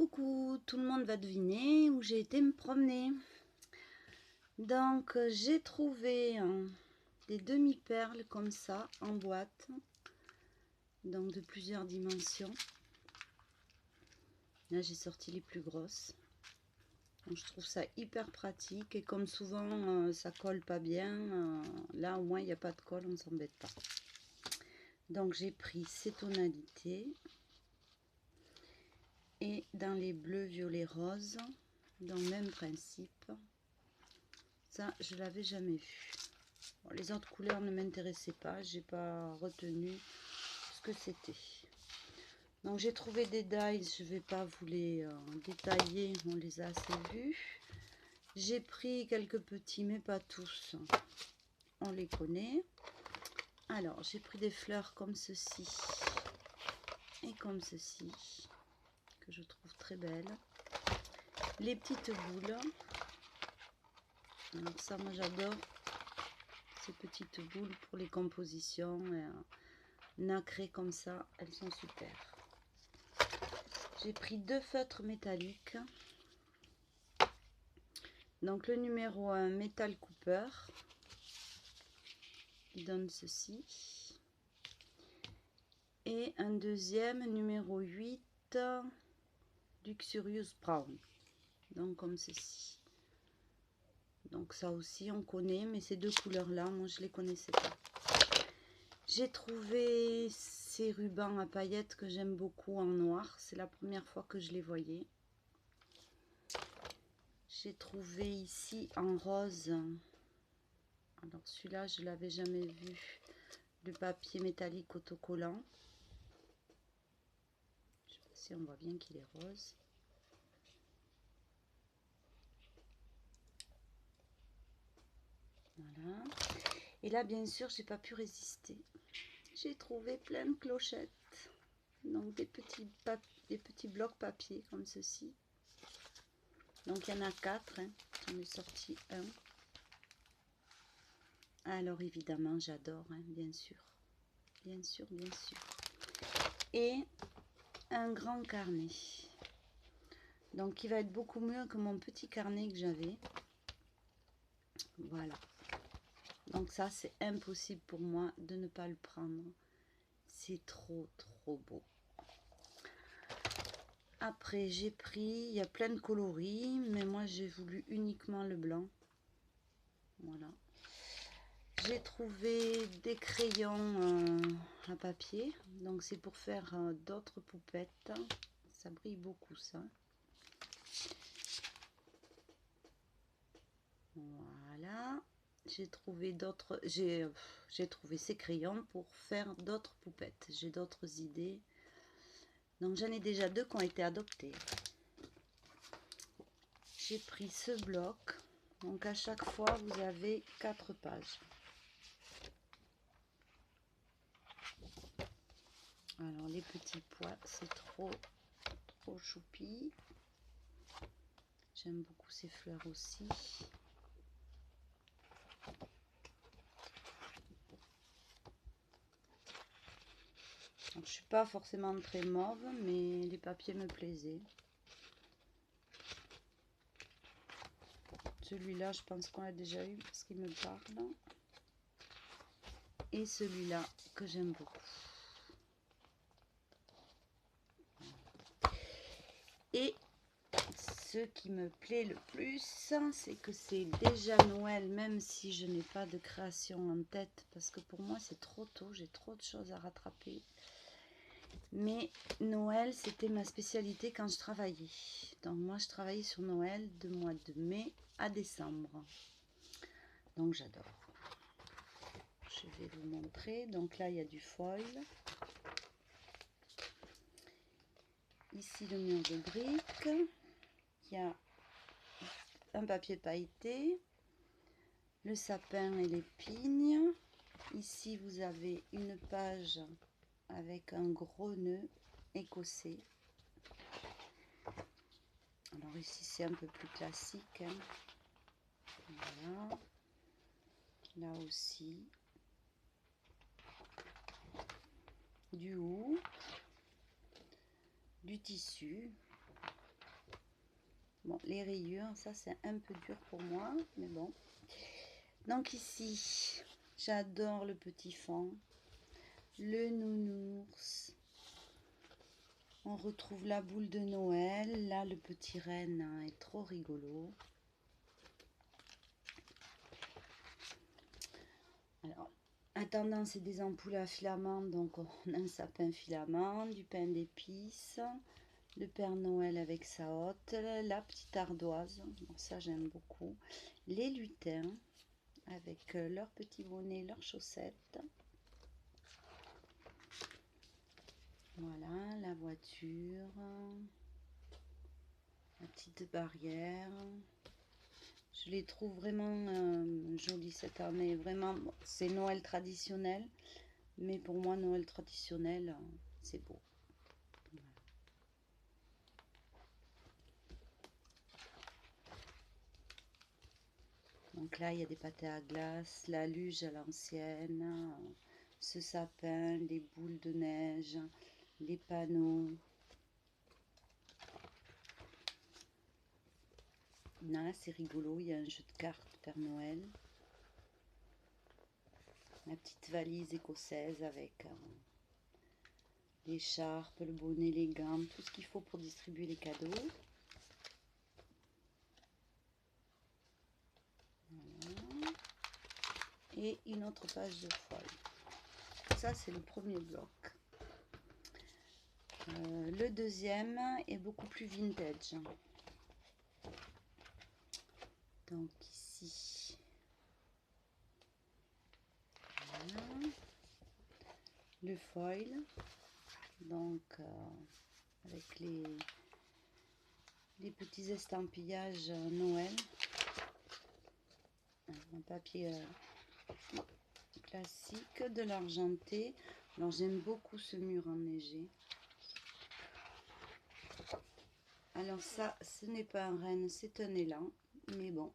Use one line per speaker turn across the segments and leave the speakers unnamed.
Coucou, tout le monde va deviner où j'ai été me promener. Donc j'ai trouvé des demi-perles comme ça en boîte, donc de plusieurs dimensions. Là j'ai sorti les plus grosses. Donc, je trouve ça hyper pratique et comme souvent ça colle pas bien, là au moins il n'y a pas de colle, on ne s'embête pas. Donc j'ai pris ces tonalités et dans les bleus, violets, roses, dans le même principe. Ça, je l'avais jamais vu. Bon, les autres couleurs ne m'intéressaient pas, j'ai pas retenu ce que c'était. Donc j'ai trouvé des dies, je vais pas vous les détailler, on les a assez vus. J'ai pris quelques petits, mais pas tous, on les connaît. Alors j'ai pris des fleurs comme ceci et comme ceci, que je trouve très belles. Les petites boules, alors ça moi j'adore ces petites boules pour les compositions nacrées comme ça, elles sont super. J'ai pris deux feutres métalliques. Donc le numéro 1 Metal Cooper, qui donne ceci. Et un deuxième numéro 8 Luxurious Brown. Donc comme ceci. Donc ça aussi on connaît, mais ces deux couleurs là, moi je les connaissais pas. J'ai trouvé ces rubans à paillettes que j'aime beaucoup en noir. C'est la première fois que je les voyais. J'ai trouvé ici en rose. Alors celui-là, je l'avais jamais vu. Du papier métallique autocollant. Je sais pas si on voit bien qu'il est rose. Voilà. Et là, bien sûr, j'ai pas pu résister. J'ai trouvé plein de clochettes. Donc des petits blocs papier comme ceci. Donc il y en a 4, hein. J'en ai sorti un. Alors évidemment j'adore, hein, bien sûr. Bien sûr, bien sûr. Et un grand carnet. Donc qui va être beaucoup mieux que mon petit carnet que j'avais. Voilà. Donc ça c'est impossible pour moi de ne pas le prendre. C'est trop beau. Après j'ai pris, il y a plein de coloris, mais moi j'ai voulu uniquement le blanc. Voilà. J'ai trouvé des crayons à papier, donc c'est pour faire d'autres poupettes. Ça brille beaucoup ça. Voilà. J'ai trouvé d'autres, j'ai trouvé ces crayons pour faire d'autres poupettes. J'ai d'autres idées. Donc j'en ai déjà deux qui ont été adoptés. J'ai pris ce bloc. Donc à chaque fois vous avez 4 pages. Alors les petits pois, c'est trop choupi. J'aime beaucoup ces fleurs aussi. Donc, je suis pas forcément très mauve, mais les papiers me plaisaient. Celui-là, je pense qu'on l'a déjà eu parce qu'il me parle. Et celui-là que j'aime beaucoup. Et ce qui me plaît le plus, c'est que c'est déjà Noël, même si je n'ai pas de création en tête, parce que pour moi c'est trop tôt, j'ai trop de choses à rattraper. Mais Noël, c'était ma spécialité quand je travaillais. Donc moi, je travaillais sur Noël de mois de mai à décembre. Donc j'adore. Je vais vous montrer. Donc là, il y a du foil. Ici, le mur de briques. Il y a un papier pailleté. Le sapin et les pignes. Ici, vous avez une page avec un gros nœud écossais. Alors ici c'est un peu plus classique, hein. Voilà. Là aussi du haut, du tissu, Bon, les rayures, ça c'est un peu dur pour moi, mais bon. Donc ici, j'adore le petit fond, le nounours. On retrouve la boule de Noël. Là, le petit renne est trop rigolo. Alors, attendant, c'est des ampoules à filaments, donc on a un sapin filament, du pain d'épices, le Père Noël avec sa hotte, la petite ardoise, bon, ça j'aime beaucoup, les lutins avec leurs petits bonnets, leurs chaussettes. Voilà, la voiture, la petite barrière. Je les trouve vraiment jolies cette année. Vraiment, c'est Noël traditionnel. Mais pour moi, Noël traditionnel, c'est beau. Voilà. Donc là, il y a des pâtés à glace, la luge à l'ancienne, ce sapin, les boules de neige, les panneaux. Là, c'est rigolo, il y a un jeu de cartes Père Noël. La petite valise écossaise avec l'écharpe, le bonnet, les gants, tout ce qu'il faut pour distribuer les cadeaux. Voilà. Et une autre page de foil. Ça, c'est le premier bloc. Le deuxième est beaucoup plus vintage. Donc ici, voilà. Le foil, donc avec les petits estampallages Noël, un papier classique, de l'argenté. Alors j'aime beaucoup ce mur enneigé. Alors ça, ce n'est pas un renne, c'est un élan, mais bon.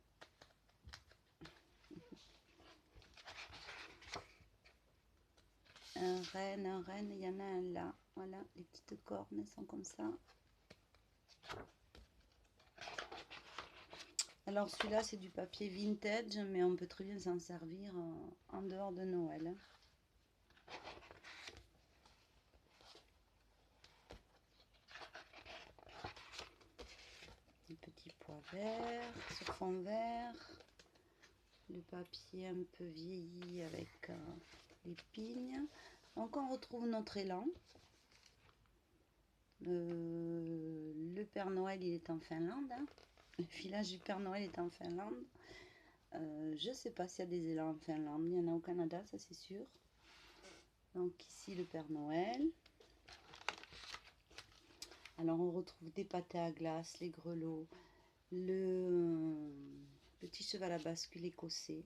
Un renne, il y en a un là. Voilà, les petites cornes, elles sont comme ça. Alors celui-là, c'est du papier vintage, mais on peut très bien s'en servir en dehors de Noël. Des petits pois verts sur fond vert. Le papier un peu vieilli avec les pignes. Donc on retrouve notre élan. Le Père Noël, il est en Finlande. Hein. Le village du Père Noël est en Finlande. Je ne sais pas s'il y a des élans en Finlande. Il y en a au Canada, ça c'est sûr. Donc ici le Père Noël. Alors on retrouve des pâtés à glace, les grelots, le petit cheval à bascule écossais.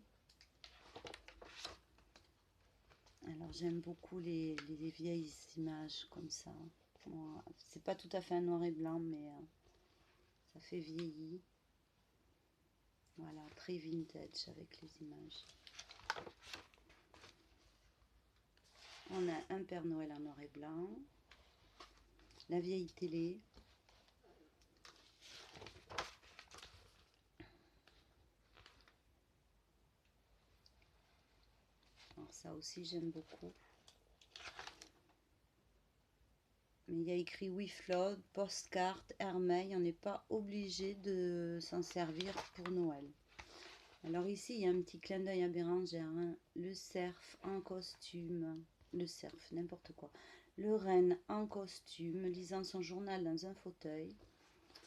Alors j'aime beaucoup les vieilles images comme ça. Bon, c'est pas tout à fait un noir et blanc, mais ça fait vieilli. Voilà, très vintage avec les images. On a un Père Noël en noir et blanc. La vieille télé. Alors ça aussi j'aime beaucoup. Mais il y a écrit WeFlow, postcard, Hermès. On n'est pas obligé de s'en servir pour Noël. Alors ici, il y a un petit clin d'œil à Bérengère. Hein. Le cerf en costume. Le cerf, n'importe quoi. Le renne en costume, lisant son journal dans un fauteuil.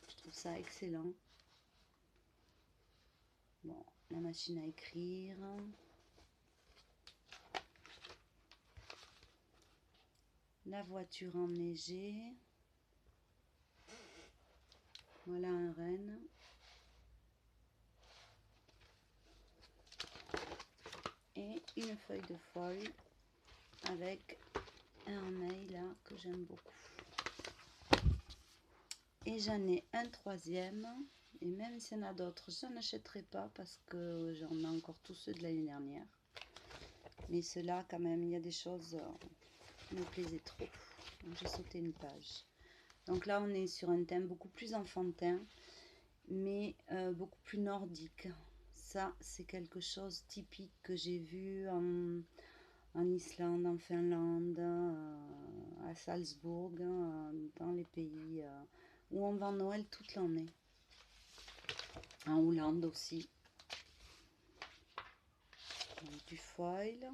Je trouve ça excellent. Bon, la machine à écrire. La voiture enneigée. Voilà un renne. Et une feuille de foil avec un mail là que j'aime beaucoup. Et j'en ai un troisième. Et même s'il y en a d'autres, je n'achèterai pas parce que j'en ai encore tous ceux de l'année dernière. Mais ceux-là, quand même, il y a des choses qui me plaisaient trop. Donc j'ai sauté une page. Donc là, on est sur un thème beaucoup plus enfantin. mais beaucoup plus nordique. Ça, c'est quelque chose typique que j'ai vu en Islande, en Finlande, à Salzbourg, dans les pays où on vend Noël toute l'année. En Hollande aussi. Donc, du foil.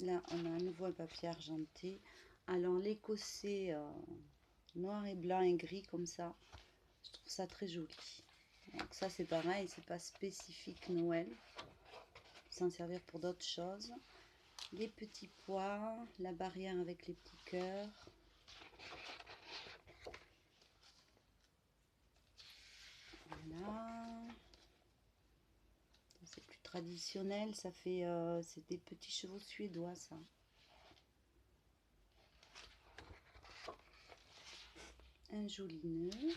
Là, on a à nouveau un papier argenté. Alors, l'écossais noir et blanc et gris comme ça, je trouve ça très joli. Donc ça, c'est pareil, c'est pas spécifique Noël. S'en servir pour d'autres choses. Les petits pois, la barrière avec les petits cœurs. Voilà. C'est plus traditionnel, ça fait c'est des petits chevaux suédois ça. Un joli nœud.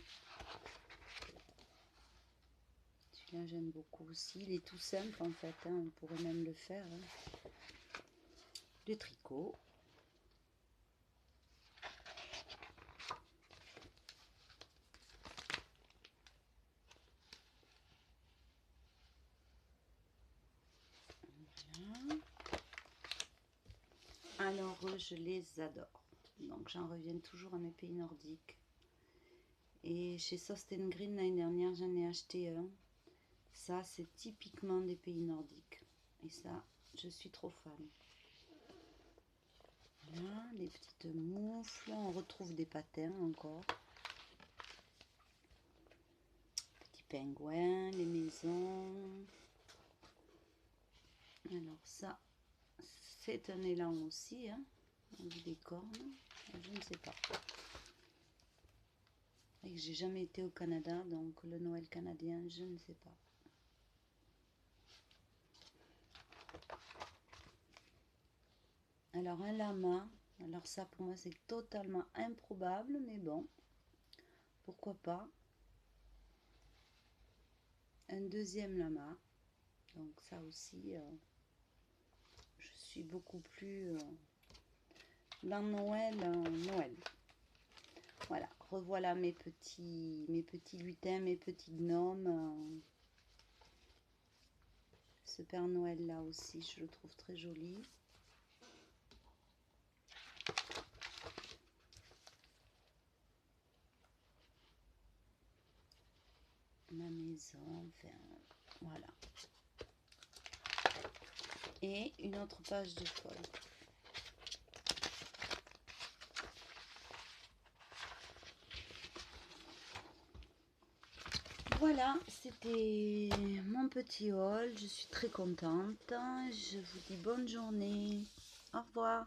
Celui-là j'aime beaucoup aussi, il est tout simple en fait, hein. On pourrait même le faire. Hein. Le tricot. Voilà. Alors je les adore. Donc j'en reviens toujours à mes pays nordiques. Et chez Sosten Green l'année dernière j'en ai acheté un. Ça c'est typiquement des pays nordiques. Et ça je suis trop fan. Voilà, les petites moufles. On retrouve des patins encore. Petits pingouins, les maisons. Alors ça, c'est un élan aussi. Hein. On dit des cornes. Je ne sais pas. Et que j'ai jamais été au Canada, donc le Noël canadien, je ne sais pas. Alors un lama. Alors ça pour moi c'est totalement improbable, mais bon, pourquoi pas. Un deuxième lama. Donc ça aussi, je suis beaucoup plus dans Noël. Noël. Voilà, revoilà mes petits lutins, mes petits gnomes. Ce Père Noël là aussi, je le trouve très joli. Ma maison, enfin, voilà. Et une autre page de foil. Voilà, c'était mon petit haul. Je suis très contente. Je vous dis bonne journée. Au revoir.